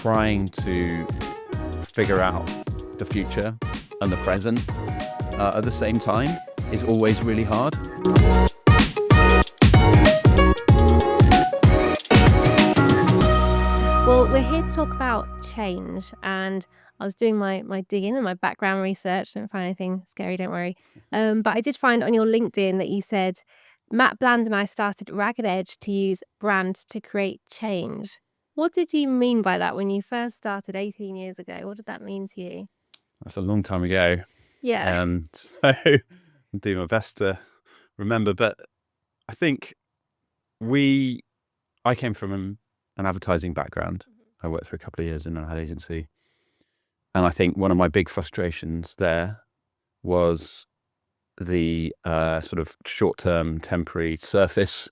trying to figure out the future and the present at the same time is always really hard. Well, we're here to talk about change, and I was doing my digging and my background research. Don't find anything scary, don't worry. But I did find on your LinkedIn that you said, Matt Bland and I started Ragged Edge to use brand to create change. What did you mean by that when you first started 18 years ago? What did that mean to you? That's a long time ago. Yeah. And so I'll do my best to remember. But I think I came from an advertising background. I worked for a couple of years in an ad agency. And I think one of my big frustrations there was the sort of short-term, temporary surface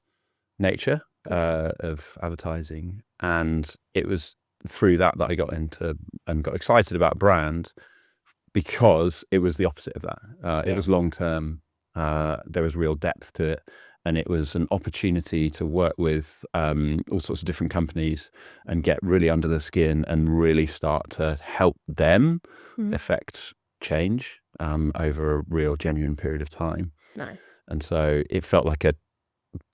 nature of advertising. And it was through that I got into and got excited about brand, because it was the opposite of that. It was long-term. There was real depth to it. And it was an opportunity to work with all sorts of different companies and get really under the skin and really start to help them affect change over a real genuine period of time. Nice. And so it felt like a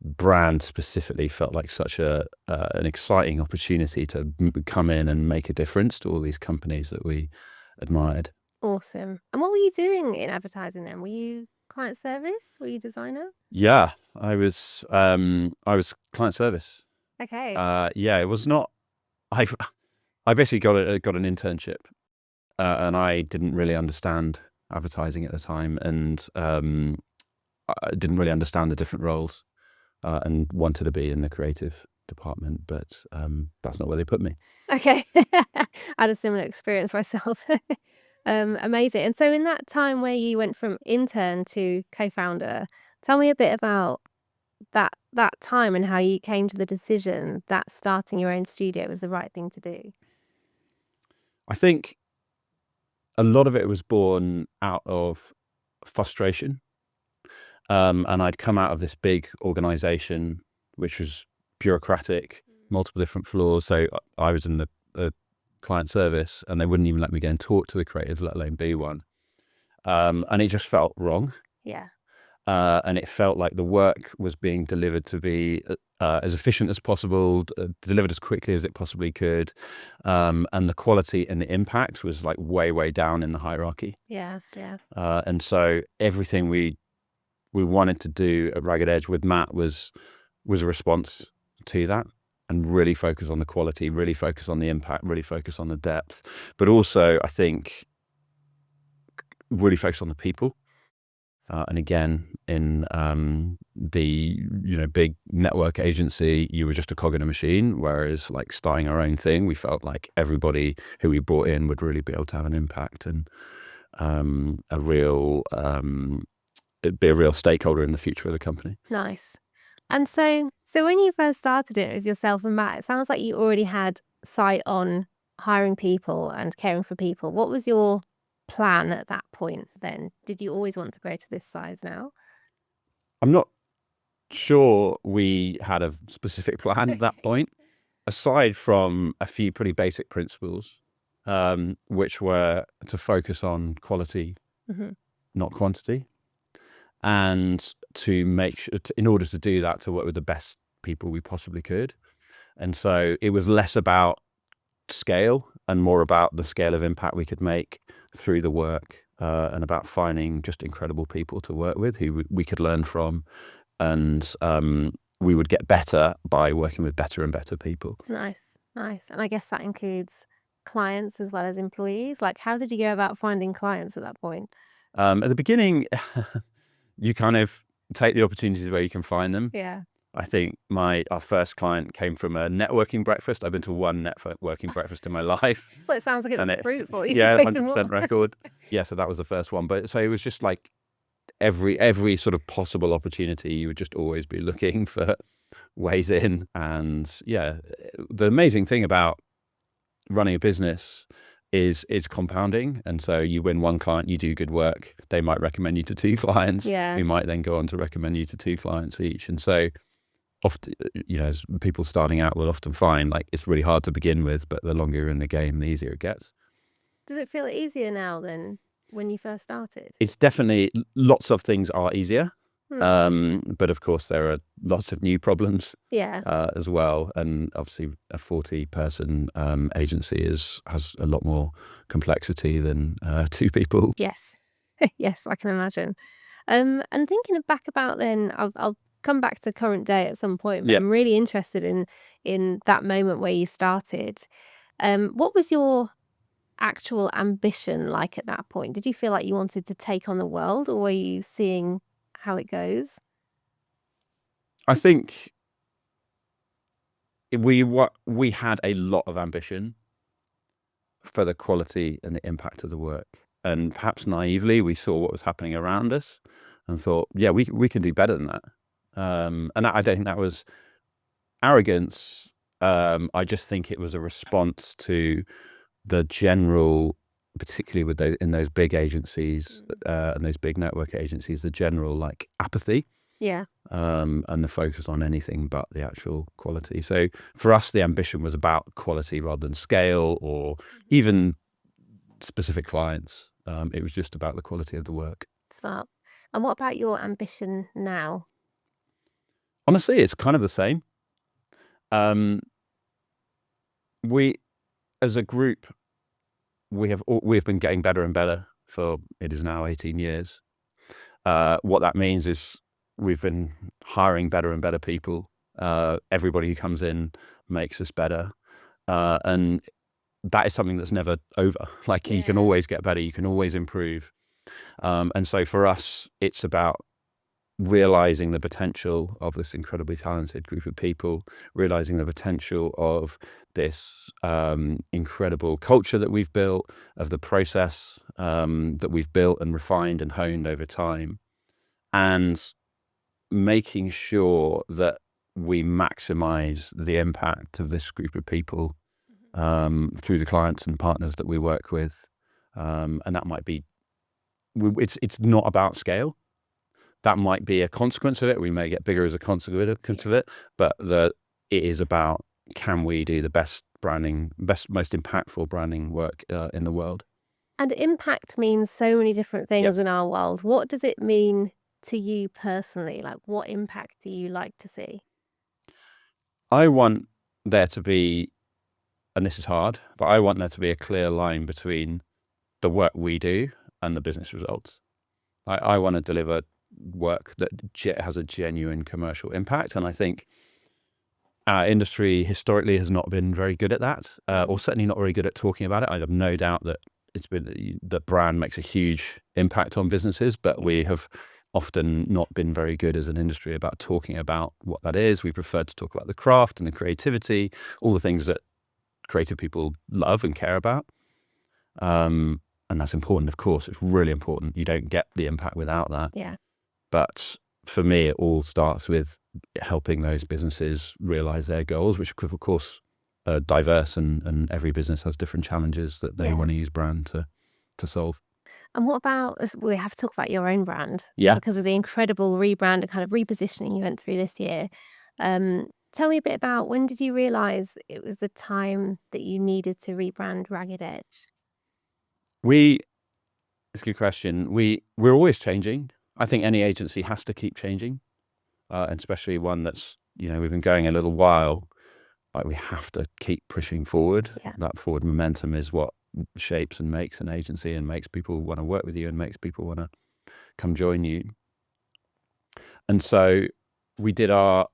brand specifically felt like such an exciting opportunity to come in and make a difference to all these companies that we admired. Awesome. And what were you doing in advertising then? Were you client service? Were you designer? Yeah, I was client service. Okay. It was not. I basically got an internship, and I didn't really understand advertising at the time, and I didn't really understand the different roles, and wanted to be in the creative department, but that's not where they put me. Okay. I had a similar experience myself. Amazing. And so in that time where you went from intern to co-founder, tell me a bit about that time and how you came to the decision that starting your own studio was the right thing to do. I think a lot of it was born out of frustration. And I'd come out of this big organization, which was bureaucratic, multiple different floors. So I was in the client service, and they wouldn't even let me go and talk to the creatives, let alone be one. And it just felt wrong. Yeah. And it felt like the work was being delivered to be as efficient as possible, delivered as quickly as it possibly could. And the quality and the impact was like way, way down in the hierarchy. Yeah. And so everything we wanted to do at Ragged Edge with Matt was a response to that, and really focus on the quality, really focus on the impact, really focus on the depth, but also I think really focus on the people. And again, in the big network agency, you were just a cog in a machine, whereas like starting our own thing, we felt like everybody who we brought in would really be able to have an impact and be a real stakeholder in the future of the company. Nice. And so when you first started it was yourself and Matt, it sounds like you already had sight on hiring people and caring for people. What was your plan at that point then? Did you always want to grow to this size now? I'm not sure we had a specific plan at that point, aside from a few pretty basic principles, which were to focus on quality, not quantity. And to make sure, in order to do that, to work with the best people we possibly could. And so it was less about scale and more about the scale of impact we could make through the work, and about finding just incredible people to work with who we could learn from. And we would get better by working with better and better people. Nice. And I guess that includes clients as well as employees. Like, how did you go about finding clients at that point? At the beginning, you kind of take the opportunities where you can find them. Yeah. I think our first client came from a networking breakfast. I've been to one networking breakfast in my life. Well, it sounds like it was fruitful. You Yeah, should make some more. 100% record. Yeah, so that was the first one. But so it was just like every sort of possible opportunity, you would just always be looking for ways in. And yeah, the amazing thing about running a business is it's compounding. And so you win one client, you do good work, they might recommend you to two clients, Yeah. who might then go on to recommend you to two clients each. And so often, as people starting out will often find, like, it's really hard to begin with, but the longer you're in the game, the easier it gets. Does it feel easier now than when you first started? It's definitely, lots of things are easier. Hmm. But of course there are lots of new problems Yeah. as well, and obviously a 40-person agency has a lot more complexity than 2 people. Yes. Yes, I can imagine. And thinking back about then, I'll come back to current day at some point, but Yeah. I'm really interested in that moment where you started. What was your actual ambition like at that point? Did you feel like you wanted to take on the world, or were you seeing how it goes? I think we had a lot of ambition for the quality and the impact of the work, and perhaps naively we saw what was happening around us and thought, yeah, we can do better than that. And I don't think that was arrogance. I just think it was a response to the general, particularly with in those big agencies and those big network agencies, the general like apathy Yeah. and the focus on anything but the actual quality. So for us, the ambition was about quality rather than scale or even specific clients. It was just about the quality of the work. Smart. And what about your ambition now? Honestly, it's kind of the same. Um, we, as a group, we've been getting better and better for, it is now 18 years. What that means is we've been hiring better and better people. Everybody who comes in makes us better. And that is something that's never over. Like, you can Yeah. always get better, you can always improve. And so for us, it's about realizing the potential of this incredibly talented group of people, realizing the potential of this incredible culture that we've built, of the process that we've built and refined and honed over time, and making sure that we maximize the impact of this group of people through the clients and partners that we work with. And that might be, it's not about scale. That might be a consequence of it. We may get bigger as a consequence of it, but it is about, can we do the best branding, most impactful branding work in the world? And impact means so many different things in Yes. our world. What does it mean to you personally? Like, what impact do you like to see? I want there to be, and this is hard, but I want there to be a clear line between the work we do and the business results. I want to deliver work that has a genuine commercial impact, and I think our industry historically has not been very good at that, or certainly not very good at talking about it. I have no doubt that that brand makes a huge impact on businesses, but we have often not been very good as an industry about talking about what that is. We prefer to talk about the craft and the creativity, all the things that creative people love and care about. And that's important, of course. It's really important. You don't get the impact without that. Yeah. But for me, it all starts with helping those businesses realize their goals, which of course are diverse, and every business has different challenges that they Yeah. want to use brand to solve. And what about, we have to talk about your own brand, Yeah. because of the incredible rebrand and kind of repositioning you went through this year. Tell me a bit about, when did you realize it was the time that you needed to rebrand Ragged Edge? It's a good question. We're always changing. I think any agency has to keep changing, and especially one that's, we've been going a little while. Like, we have to keep pushing forward. Yeah. That forward momentum is what shapes and makes an agency and makes people want to work with you and makes people want to come join you. And so we did a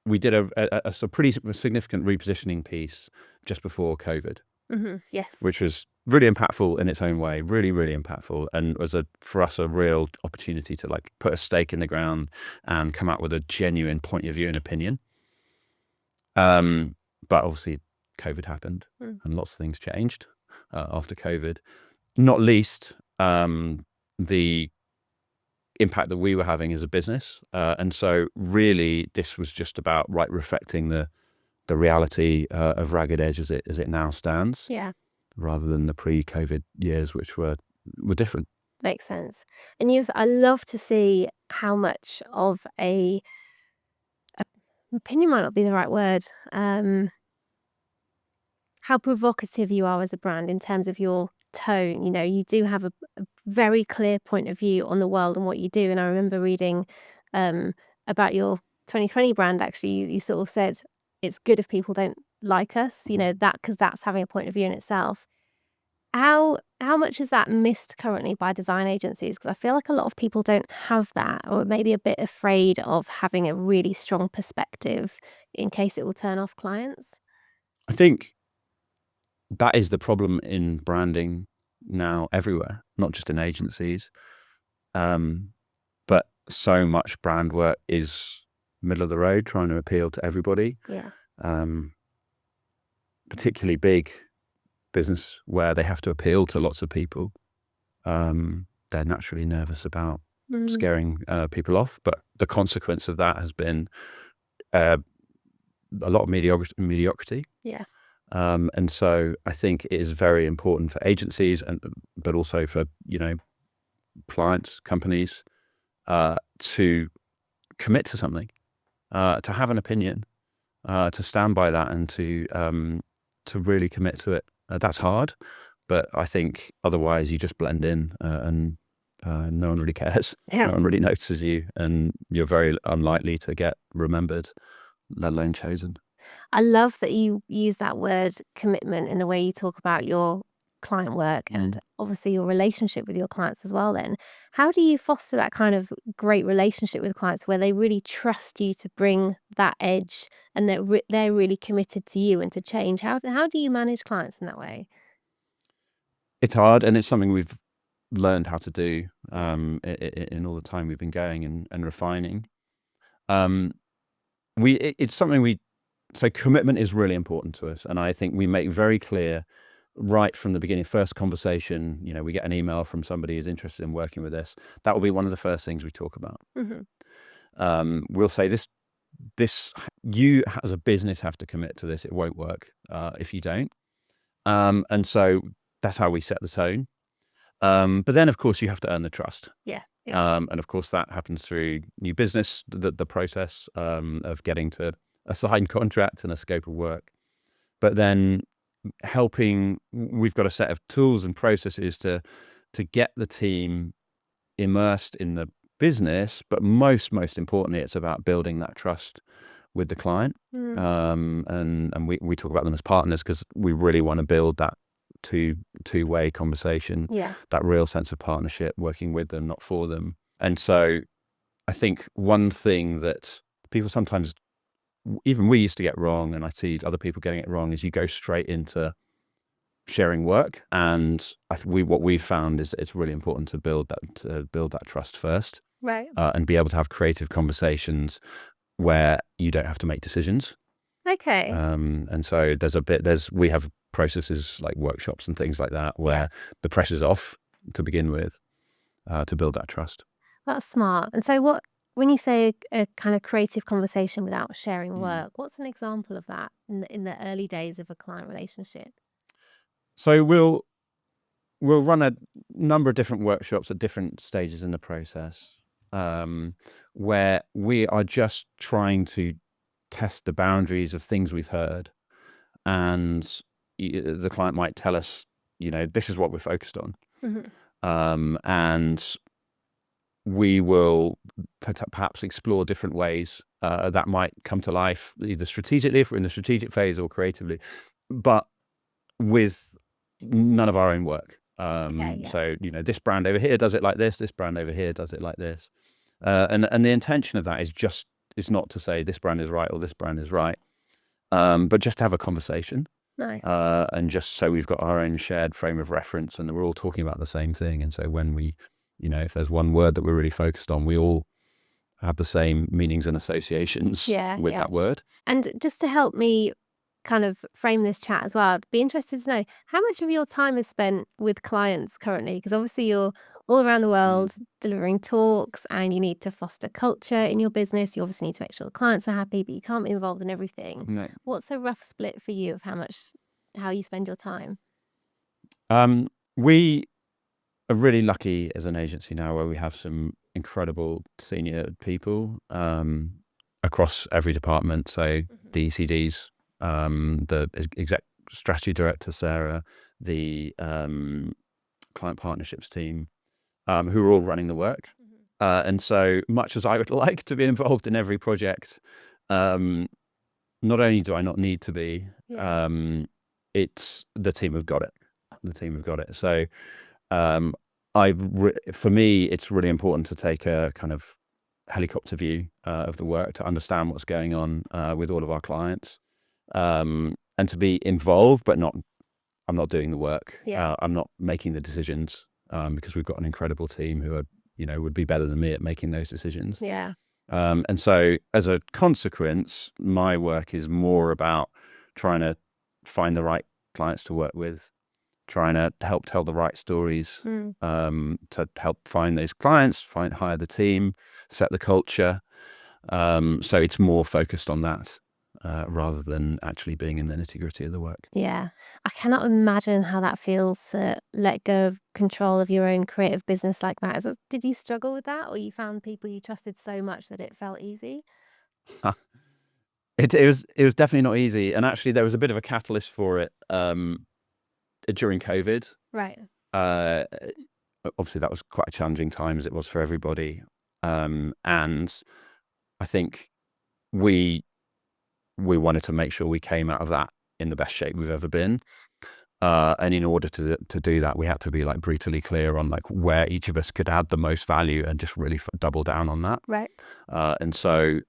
sort of pretty significant repositioning piece just before COVID, Yes. which was really impactful in its own way, really, really impactful, and was for us a real opportunity to like put a stake in the ground and come out with a genuine point of view and opinion. But obviously COVID happened and lots of things changed after COVID, not least the impact that we were having as a business. And so really this was just about reflecting the reality of Ragged Edge as it now stands. Yeah. Rather than the pre-COVID years, which were different. Makes sense. And I love to see how much of a opinion might not be the right word. How provocative you are as a brand in terms of your tone. You know, you do have a very clear point of view on the world and what you do. And I remember reading um, about your 2020 brand. Actually, you sort of said it's good if people don't like us. You know that because that's having a point of view in itself. How much is that missed currently by design agencies? Because I feel like a lot of people don't have that, or maybe a bit afraid of having a really strong perspective in case it will turn off clients. I think that is the problem in branding now everywhere, not just in agencies. But so much brand work is middle of the road, trying to appeal to everybody, Yeah. particularly big business where they have to appeal to lots of people. They're naturally nervous about Mm, scaring people off, but the consequence of that has been a lot of mediocrity. yeah. And so I think it is very important for agencies but also for clients, companies, to commit to something, to have an opinion, to stand by that, and to really commit to it. That's hard, but I think otherwise you just blend in, and no one really cares. Yeah. No one really notices you, and you're very unlikely to get remembered, let alone chosen. I love that you use that word commitment in the way you talk about your client work and obviously your relationship with your clients as well then. How do you foster that kind of great relationship with clients where they really trust you to bring that edge and they're really committed to you and to change? How do you manage clients in that way? It's hard, and it's something we've learned how to do in all the time we've been going and refining. Um, it's something so commitment is really important to us, and I think we make very clear right from the beginning, first conversation, we get an email from somebody who's interested in working with us. That will be one of the first things we talk about. Hmm. We'll say this you as a business have to commit to this. It won't work if you don't. And so that's how we set the tone. But then, of course, you have to earn the trust. Yeah. Yeah. And of course, that happens through new business, the process of getting to a signed contract and a scope of work. But then we've got a set of tools and processes to get the team immersed in the business. But most importantly, it's about building that trust with the client. Mm. And we talk about them as partners because we really want to build that two-way conversation, Yeah. that real sense of partnership, working with them, not for them. And so I think one thing that people sometimes, even we used to get wrong, and I see other people getting it wrong, is you go straight into sharing work. And what we've found is it's really important to build that trust first, Right. and be able to have creative conversations where you don't have to make decisions. Okay. And so we have processes like workshops and things like that where the pressure's off to begin with, to build that trust. That's smart. And so when you say a kind of creative conversation without sharing work, what's an example of that in the early days of a client relationship? So we'll run a number of different workshops at different stages in the process, where we are just trying to test the boundaries of things we've heard, and the client might tell us, this is what we're focused on. And we will perhaps explore different ways that might come to life, either strategically, if we're in the strategic phase, or creatively, but with none of our own work. Okay, yeah. So, this brand over here does it like this brand over here does it like this. And the intention of that is not to say this brand is right or this brand is right, but just to have a conversation. Nice. And just so we've got our own shared frame of reference and we're all talking about the same thing. And so when we, if there's one word that we're really focused on, we all have the same meanings and associations with that word. And just to help me kind of frame this chat as well, I'd be interested to know how much of your time is spent with clients currently? Because obviously you're all around the world delivering talks and you need to foster culture in your business. You obviously need to make sure the clients are happy, but you can't be involved in everything. No. What's a rough split for you of how you spend your time? We are really lucky as an agency now where we have some incredible senior people. across every department. So the ECDs, the exec strategy director, Sarah, the client partnerships team, who are all running the work. And so much as I would like to be involved in every project, not only do I not need to be, it's the team have got it. The team have got it. So for me, it's really important to take a kind of helicopter view of the work, to understand what's going on with all of our clients, and to be involved, but I'm not doing the work. I'm not making the decisions, because we've got an incredible team who are, would be better than me at making those decisions. And so as a consequence, my work is more about trying to find the right clients to work with, trying to help tell the right stories, to help find those clients, hire the team, set the culture. So it's more focused on that, rather than actually being in the nitty-gritty of the work. I cannot imagine how that feels to let go of control of your own creative business like that. Did you struggle with that, or you found people you trusted so much that it felt easy? It was definitely not easy, and actually there was a bit of a catalyst for it during COVID. Right. Obviously that was quite a challenging time, as it was for everybody, and I think we wanted to make sure we came out of that in the best shape we've ever been. And in order to do that, we had to be like brutally clear on like where each of us could add the most value, and just really double down on that. Right. And so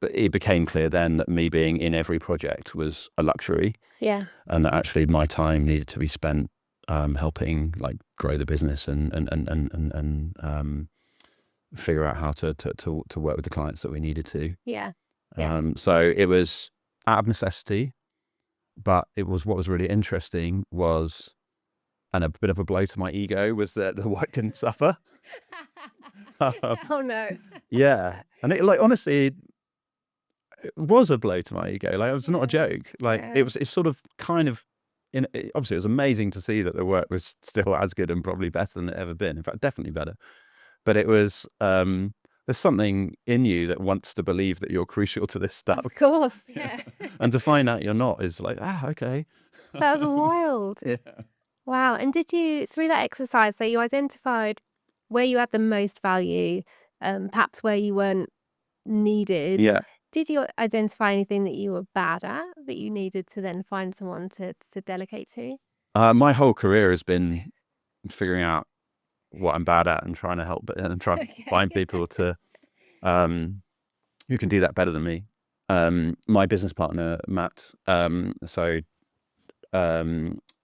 it became clear then that me being in every project was a luxury. And that actually my time needed to be spent helping like grow the business and figure out how to work with the clients that we needed to. So it was out of necessity, but what was really interesting was, and a bit of a blow to my ego, was that the work didn't suffer. Oh no. Yeah. And it, like, honestly, it was a blow to my ego. Like, it was not a joke. Like, it's sort of kind of, obviously it was amazing to see that the work was still as good and probably better than it ever been. In fact, definitely better. But it was, there's something in you that wants to believe that you're crucial to this stuff. Of course. And to find out you're not is like, okay. That was wild. Yeah. Wow. And did you, through that exercise, so you identified where you had the most value, perhaps where you weren't needed. Yeah. Did you identify anything that you were bad at that you needed to then find someone to delegate to? My whole career has been figuring out what I'm bad at and trying to help and trying to find people to who can do that better than me. My business partner, Matt,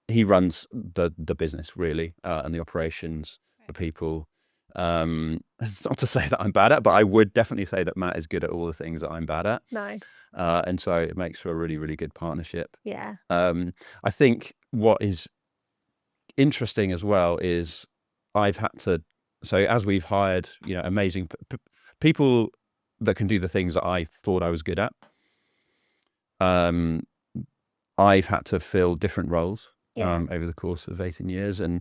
he runs the business really, and the operations, the people. It's not to say that I'm bad at, but I would definitely say that Matt is good at all the things that I'm bad at. Nice. And so it makes for a really, really good partnership. I think what is interesting as well is so as we've hired, amazing people that can do the things that I thought I was good at, I've had to fill different roles over the course of 18 years. And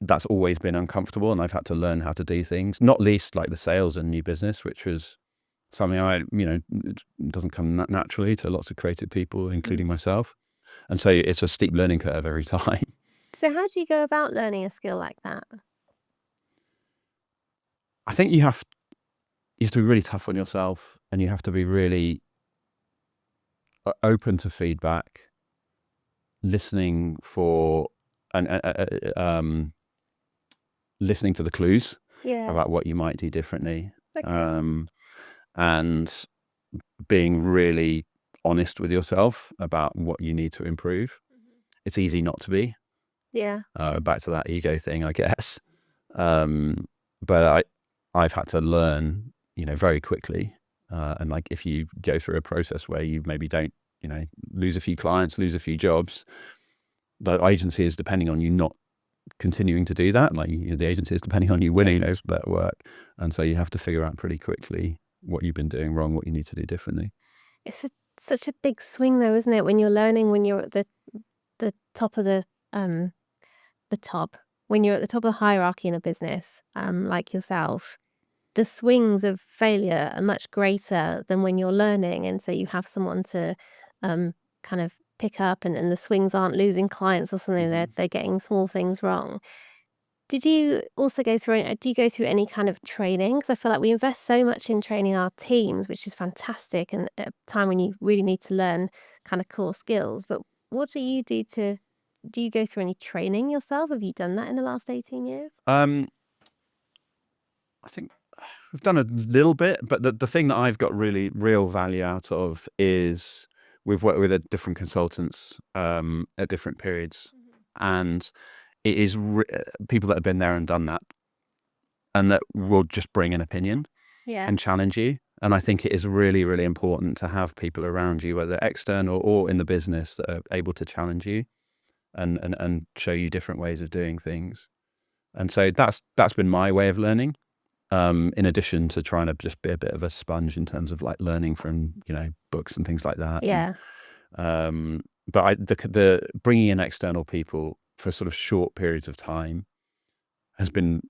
that's always been uncomfortable. And I've had to learn how to do things, not least like the sales and new business, which was something it doesn't come naturally to lots of creative people, including myself. And so it's a steep learning curve every time. So how do you go about learning a skill like that? I think you have to be really tough on yourself, and you have to be really open to feedback, listening for and listening to the clues about what you might do differently, and being really honest with yourself about what you need to improve. It's easy not to be. Back to that ego thing, I guess. But I've had to learn, very quickly. And like, if you go through a process where you maybe don't, lose a few clients, lose a few jobs, the agency is depending on you not continuing to do that. Like, the agency is depending on you winning that work. And so you have to figure out pretty quickly what you've been doing wrong, what you need to do differently. It's such a big swing though, isn't it? When you're learning, when you're at the top of the top, when you're at the top of the hierarchy in a business, like yourself, the swings of failure are much greater than when you're learning, and so you have someone to kind of pick up, and the swings aren't losing clients or something. They're getting small things wrong. Did you also go through do you go through any kind of training? Because I feel like we invest so much in training our teams, which is fantastic, and at a time when you really need to learn kind of core skills. But what do you do you go through any training yourself? Have you done that in the last 18 years? I think we've done a little bit, but the thing that I've got really real value out of is we've worked with different consultants at different periods, and it is people that have been there and done that, and that will just bring an opinion Yeah. and challenge you. And I think it is really, really important to have people around you, whether external or in the business, that are able to challenge you and show you different ways of doing things. And so that's been my way of learning. In addition to trying to just be a bit of a sponge in terms of like learning from, books and things like that. Yeah. But the bringing in external people for sort of short periods of time has been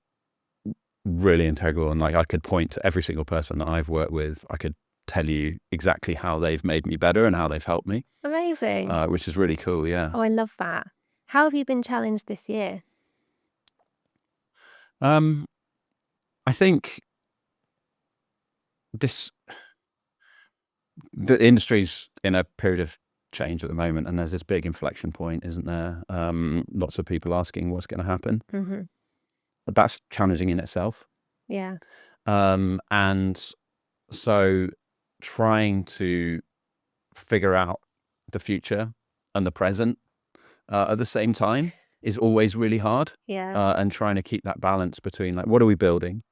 really integral. And like I could point to every single person that I've worked with. I could tell you exactly how they've made me better and how they've helped me, Amazing. which is really cool. Yeah. Oh, I love that. How have you been challenged this year? I think the industry's in a period of change at the moment, and there's this big inflection point, isn't there? Lots of people asking what's going to happen. But that's challenging in itself. Yeah. And so trying to figure out the future and the present at the same time is always really hard. Yeah. And trying to keep that balance between like, what are we building?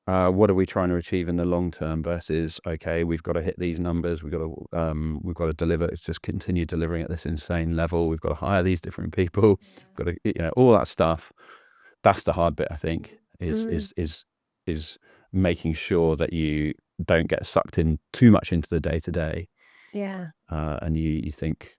What are we trying to achieve in the long term versus, okay, we've got to hit these numbers. We've got to deliver. It's just continue delivering at this insane level. We've got to hire these different people. We've got to, all that stuff. That's the hard bit, I think, is making sure that you don't get sucked in too much into the day to day. Yeah. And you think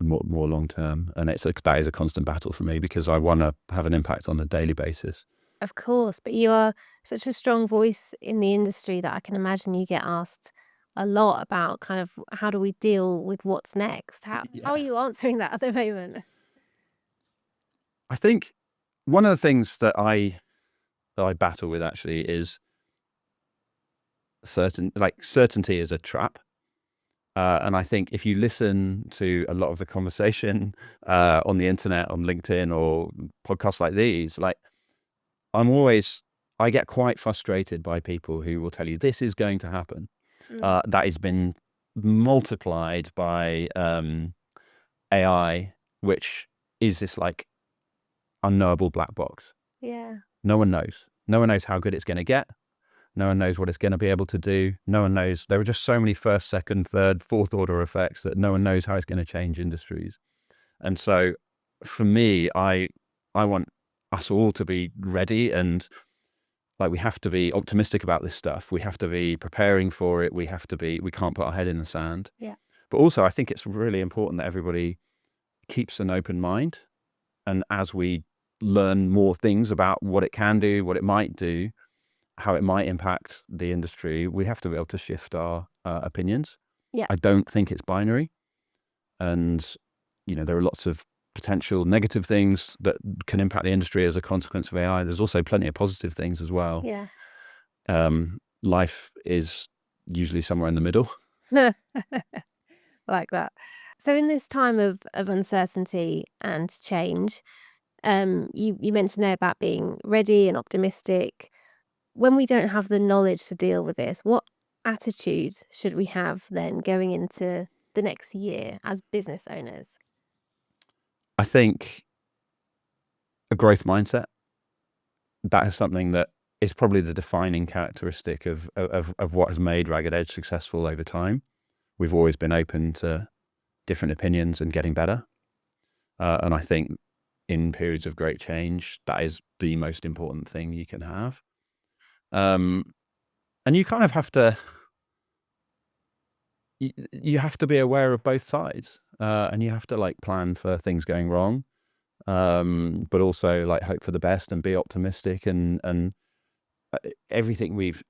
more long term. And that is a constant battle for me because I want to have an impact on a daily basis. Of course, but you are such a strong voice in the industry that I can imagine you get asked a lot about kind of how do we deal with what's next? How are you answering that at the moment? I think one of the things that I battle with actually is certainty is a trap. And I think if you listen to a lot of the conversation on the internet, on LinkedIn or podcasts like these, like I get quite frustrated by people who will tell you this is going to happen. That has been multiplied by AI, which is this like unknowable black box. Yeah. No one knows. No one knows how good it's going to get. No one knows what it's going to be able to do. No one knows. There are just so many first, second, third, fourth order effects that no one knows how it's going to change industries. And so for me, I want us all to be ready, and like we have to be optimistic about this stuff. We have to be preparing for it. We can't put our head in the sand. Yeah. But also I think it's really important that everybody keeps an open mind. And as we learn more things about what it can do, what it might do, how it might impact the industry, we have to be able to shift our opinions. Yeah. I don't think it's binary. And, there are lots of potential negative things that can impact the industry as a consequence of AI. There's also plenty of positive things as well. Yeah. Life is usually somewhere in the middle. Like that. So in this time of uncertainty and change, you mentioned there about being ready and optimistic. When we don't have the knowledge to deal with this, what attitude should we have then going into the next year as business owners? I think a growth mindset, that is something that is probably the defining characteristic of what has made Ragged Edge successful over time. We've always been open to different opinions and getting better. And I think in periods of great change, that is the most important thing you can have. And you kind of have to, you have to be aware of both sides, and you have to like plan for things going wrong, but also like hope for the best and be optimistic and everything we've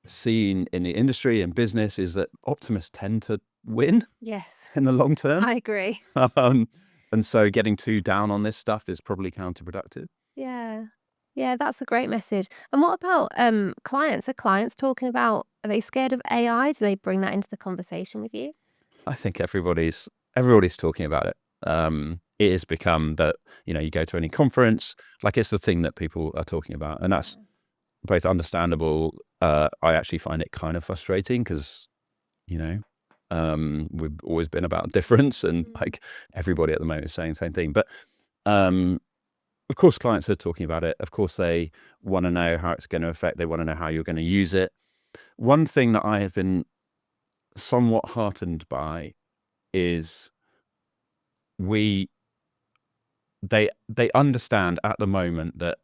seen in the industry and business is that optimists tend to win Yes, in the long term. I agree. And so getting too down on this stuff is probably counterproductive. Yeah. Yeah, that's a great message. And what about clients? Are clients talking about, are they scared of AI? Do they bring that into the conversation with you? I think everybody's talking about it. It has become that, you go to any conference, like it's the thing that people are talking about, and that's both understandable. I actually find it kind of frustrating because, we've always been about difference, and like everybody at the moment is saying the same thing. But of course, clients are talking about it. Of course, they want to know how it's going to affect. They want to know how you're going to use it. One thing that I have been somewhat heartened by is they understand at the moment that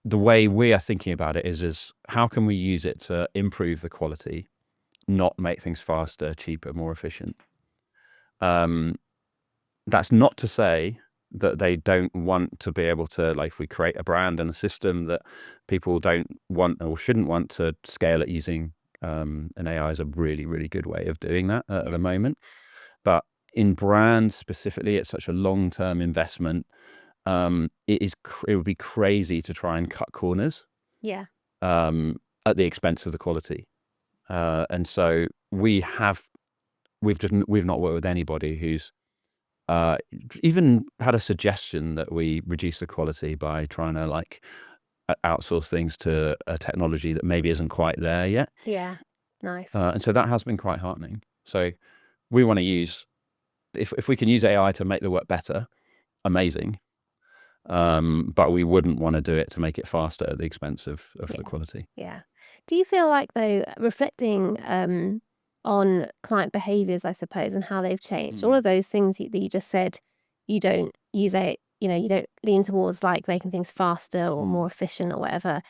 the way we are thinking about it is how can we use it to improve the quality, not make things faster, cheaper, more efficient. That's not to say that they don't want to be able to, like, if we create a brand and a system that people don't want or shouldn't want to scale it using an AI is a really, really good way of doing that at the moment. But in brand specifically, it's such a long-term investment. It would be crazy to try and cut corners Yeah. at the expense of the quality. And so we've not worked with anybody who's even had a suggestion that we reduce the quality by trying to like outsource things to a technology that maybe isn't quite there yet. Yeah. Nice. And so that has been quite heartening. So we want to use, if we can use AI to make the work better, amazing. But we wouldn't want to do it to make it faster at the expense of the quality. Yeah. Do you feel like, though, reflecting on client behaviors, I suppose, and how they've changed, all of those things that you just said, you don't use it, you don't lean towards like making things faster or more efficient or whatever.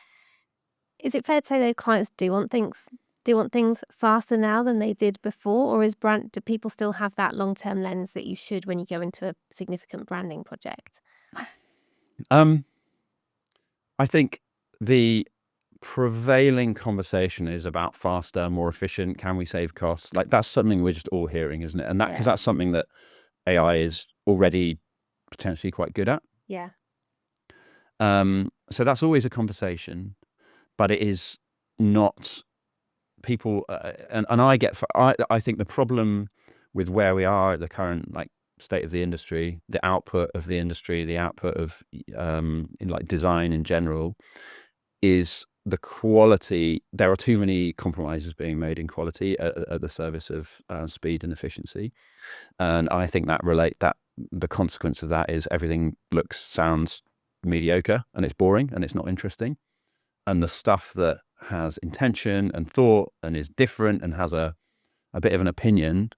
Is it fair to say that clients do want things faster now than they did before, or do people still have that long-term lens that you should when you go into a significant branding project? I think the prevailing conversation is about faster, more efficient. Can we save costs? Like that's something we're just all hearing, isn't it? And because that's something that AI is already potentially quite good at. Yeah. So that's always a conversation, but it is not people. And I think the problem with where we are at the current like state of the industry, the output of the industry, the output of in like design in general, is the quality. There are too many compromises being made in quality at the service of speed and efficiency, and I think that the consequence of that is everything sounds mediocre and it's boring and it's not interesting, and the stuff that has intention and thought and is different and has a bit of an opinion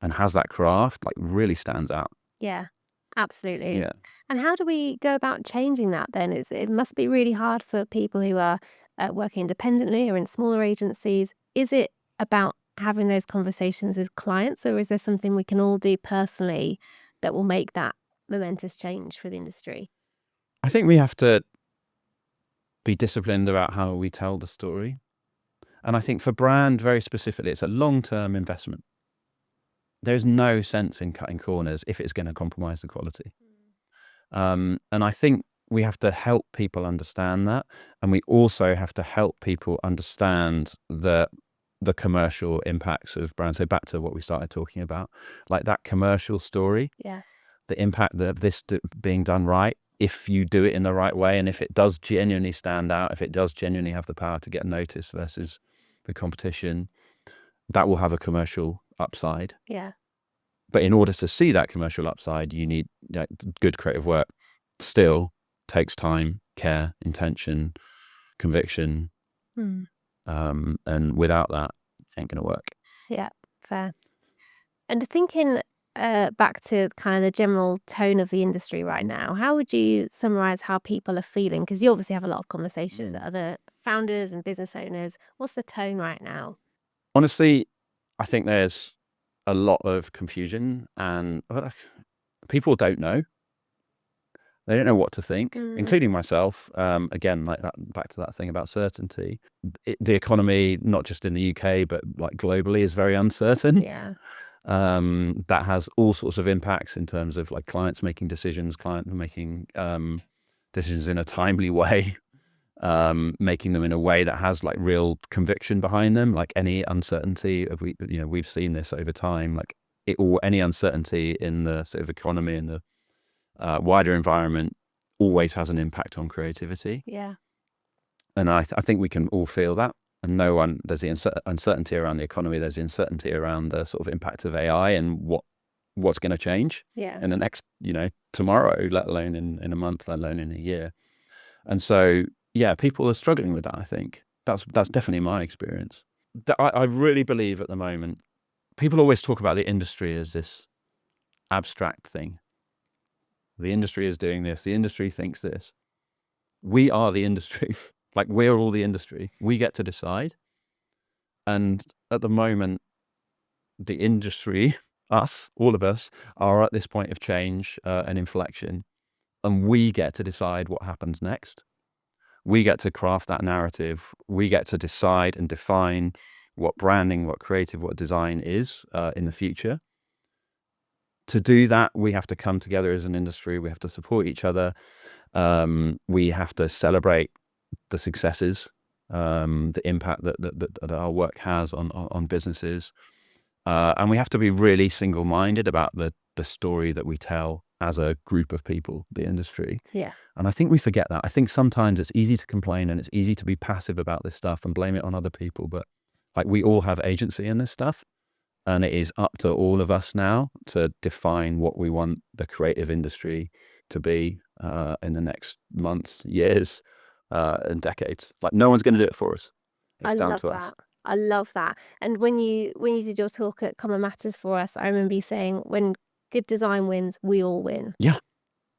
and has that craft like really stands out. Yeah, absolutely. Yeah. And how do we go about changing that then? It must be really hard for people who are working independently or in smaller agencies. Is it about having those conversations with clients, or is there something we can all do personally that will make that momentous change for the industry? I think we have to be disciplined about how we tell the story. And I think for brand very specifically, it's a long-term investment. There's no sense in cutting corners if it's going to compromise the quality. And I think we have to help people understand that. And we also have to help people understand the commercial impacts of brand. So back to what we started talking about, like that commercial story, Yeah. the impact of this being done right, if you do it in the right way, and if it does genuinely stand out, if it does genuinely have the power to get noticed versus the competition, that will have a commercial upside. Yeah. But in order to see that commercial upside, you need good creative work. Still takes time, care, intention, conviction, and without that, it ain't gonna work. Yeah, fair. And thinking back to kind of the general tone of the industry right now, how would you summarize how people are feeling? Because you obviously have a lot of conversation with other founders and business owners. What's the tone right now? Honestly, I think there's a lot of confusion and people don't know. They don't know what to think, Mm. including myself. Again, like that, back to that thing about certainty. The economy, not just in the UK, but like globally, is very uncertain. Yeah. That has all sorts of impacts in terms of like clients making decisions, decisions in a timely way, making them in a way that has like real conviction behind them. Like any uncertainty we've seen this over time, like any uncertainty in the sort of economy and the wider environment always has an impact on creativity. Yeah. And I think we can all feel that. And there's the uncertainty around the economy. There's the uncertainty around the sort of impact of AI and what's going to change Yeah. in the next, tomorrow, let alone in a month, let alone in a year. And so, yeah, people are struggling with that. I think that's definitely my experience. I really believe at the moment, people always talk about the industry as this abstract thing. The industry is doing this. The industry thinks this. We are the industry. Like, we're all the industry. We get to decide. And at the moment, the industry, us, all of us, are at this point of change and inflection. And we get to decide what happens next. We get to craft that narrative. We get to decide and define what branding, what creative, what design is in the future. To do that, we have to come together as an industry. We have to support each other. We have to celebrate the successes, the impact that our work has on businesses. And we have to be really single-minded about the story that we tell as a group of people, the industry. Yeah. And I think we forget that. I think sometimes it's easy to complain and it's easy to be passive about this stuff and blame it on other people. But like, we all have agency in this stuff. And it is up to all of us now to define what we want the creative industry to be in the next months, years, and decades. Like, no one's going to do it for us. It's down to us. I love that. And when you did your talk at Common Matters for us, I remember you saying, when good design wins, we all win. Yeah.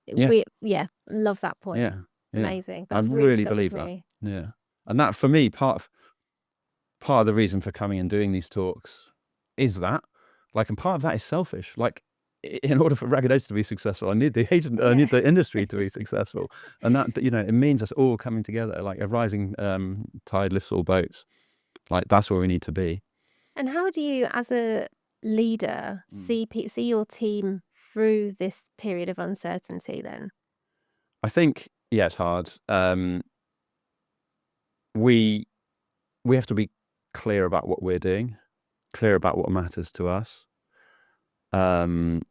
Yeah. Love that point. Yeah. Amazing. I That's really stuck believe with that. me. Yeah. And that, for me, part of the reason for coming and doing these talks is that, like, and part of that is selfish. Like, in order for Ragged Edge to be successful, I need the industry to be successful. And that, it means us all coming together. Like, a rising tide lifts all boats. Like, that's where we need to be. And how do you, as a leader, see your team through this period of uncertainty then? I think, yeah, it's hard. We have to be clear about what we're doing, clear about what matters to us, and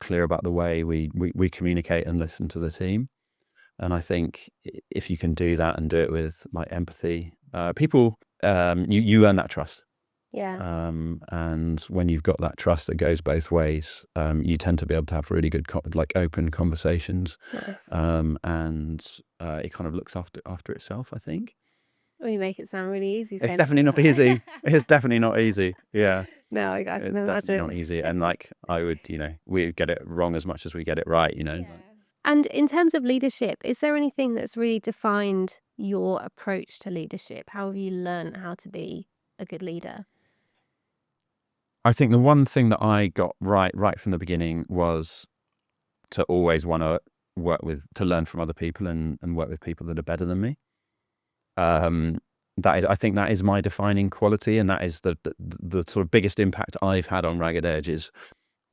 clear about the way we communicate and listen to the team. And I think if you can do that and do it with like empathy, people, you earn that trust. Yeah. And when you've got that trust that goes both ways, you tend to be able to have really good, open conversations. Nice. And it kind of looks after itself, I think. Well, you make it sound really easy. It's definitely not easy. It's definitely not easy. Yeah. No, I can It's imagine. definitely not easy. And like, we get it wrong as much as we get it right, Yeah. And in terms of leadership, is there anything that's really defined your approach to leadership? How have you learned how to be a good leader? I think the one thing that I got right from the beginning was to always want to to learn from other people and work with people that are better than me. I think that is my defining quality, and that is the sort of biggest impact I've had on Ragged Edge, is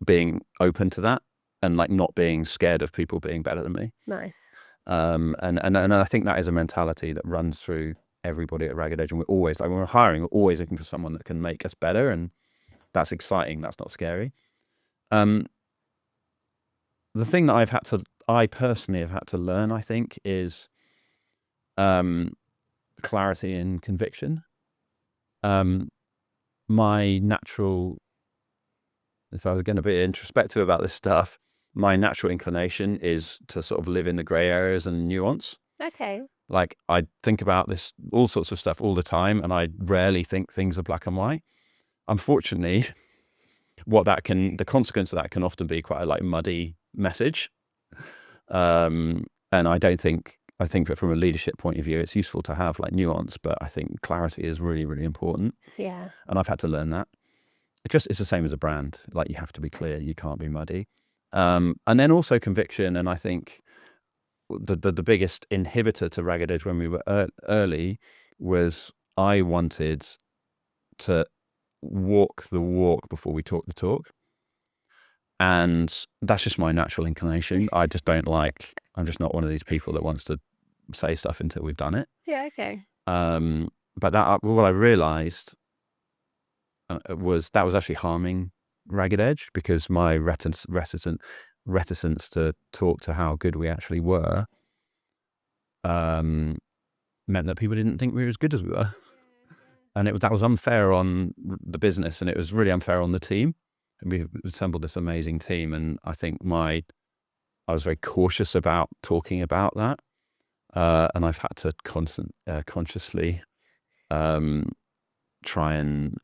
being open to that and like not being scared of people being better than me. Nice. And I think that is a mentality that runs through everybody at Ragged Edge, and we're always, like, when we're hiring, we're always looking for someone that can make us better, and that's exciting. That's not scary. The thing that I personally have had to learn, I think, is clarity and conviction. My natural, if I was going to be introspective about this stuff, my natural inclination is to sort of live in the grey areas and nuance. Okay. Like, I think about all sorts of stuff all the time, and I rarely think things are black and white. Unfortunately, the consequence of that can often be quite a like muddy message. And I think that from a leadership point of view, it's useful to have like nuance, but I think clarity is really, really important. Yeah. And I've had to learn that. It's the same as a brand. Like, you have to be clear. You can't be muddy. And then also conviction. And I think the biggest inhibitor to Ragged Edge when we were early was I wanted to walk the walk before we talk the talk. And that's just my natural inclination. I'm just not one of these people that wants to say stuff until we've done it. Yeah, okay. But what I realized was that was actually harming Ragged Edge, because my reticence to talk to how good we actually were meant that people didn't think we were as good as we were. And that was unfair on the business, and it was really unfair on the team. And we've assembled this amazing team, and I think I was very cautious about talking about that, and I've had to consciously try and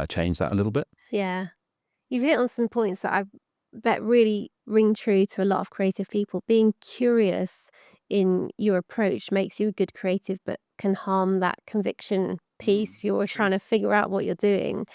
change that a little bit. Yeah. You've hit on some points that I bet really ring true to a lot of creative people. Being curious in your approach makes you a good creative, but can harm that conviction piece if you're always trying to figure out what you're doing.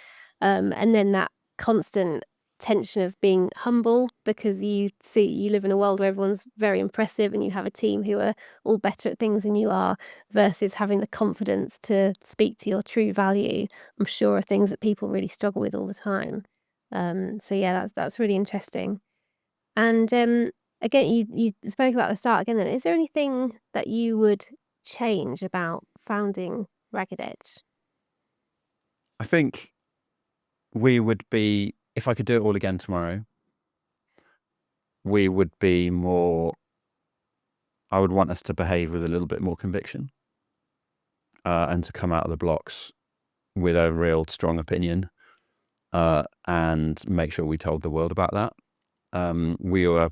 And then that constant tension of being humble, because you live in a world where everyone's very impressive and you have a team who are all better at things than you are, versus having the confidence to speak to your true value, I'm sure are things that people really struggle with all the time. So yeah, that's really interesting. And again, you spoke about the start again. Then, is there anything that you would change about founding Ragged Edge? I think we would be, if I could do it all again tomorrow, we would be more. I would want us to behave with a little bit more conviction, and to come out of the blocks with a real strong opinion, and make sure we told the world about that. We were,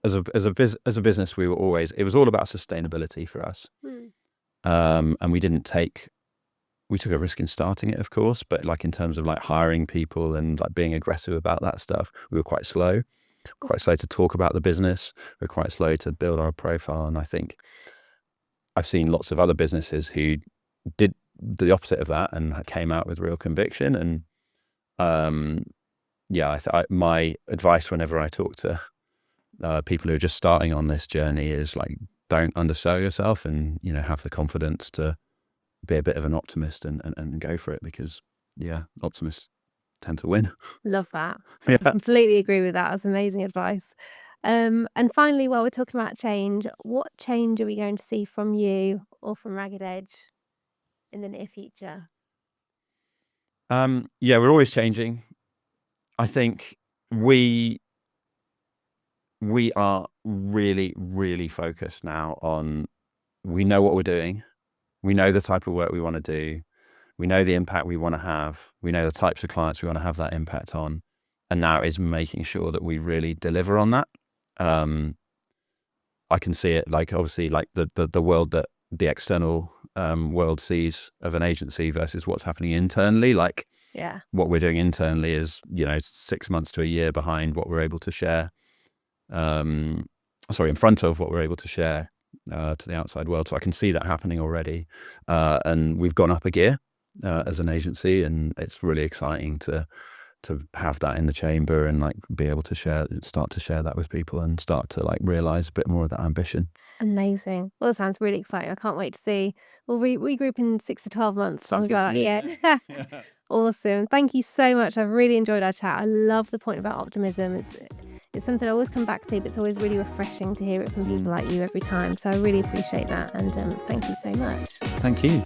as a business, we were always, it was all about sustainability for us. And we took a risk in starting it, of course, but like in terms of like hiring people and like being aggressive about that stuff, we were quite slow to talk about the business. We were quite slow to build our profile. And I think I've seen lots of other businesses who did the opposite of that and came out with real conviction. And my advice whenever I talk to people who are just starting on this journey is like, don't undersell yourself, and have the confidence to be a bit of an optimist and go for it, because optimists tend to win. Love that. Yeah. I completely agree with that. That's amazing advice. And finally, while we're talking about change, what change are we going to see from you or from Ragged Edge in the near future? We're always changing. I think we are really, really focused now on, we know what we're doing. We know the type of work we want to do. We know the impact we want to have. We know the types of clients we want to have that impact on. And now is making sure that we really deliver on that. I can see it, like, obviously, like the world that the external world sees of an agency versus what's happening internally. Like, what we're doing internally is, 6 months to a year behind what we're able to share. In front of what we're able to share to the outside world. So I can see that happening already. And we've gone up a gear as an agency, and it's really exciting to have that in the chamber and like be able to start to share that with people and start to like realize a bit more of that ambition. Amazing. Well, it sounds really exciting. I can't wait to see. We'll regroup in 6 to 12 months. Sounds good to me. Yeah. Awesome. Thank you so much. I've really enjoyed our chat. I love the point about optimism. It's something I always come back to, but it's always really refreshing to hear it from people like you every time. So I really appreciate that. And thank you so much. Thank you.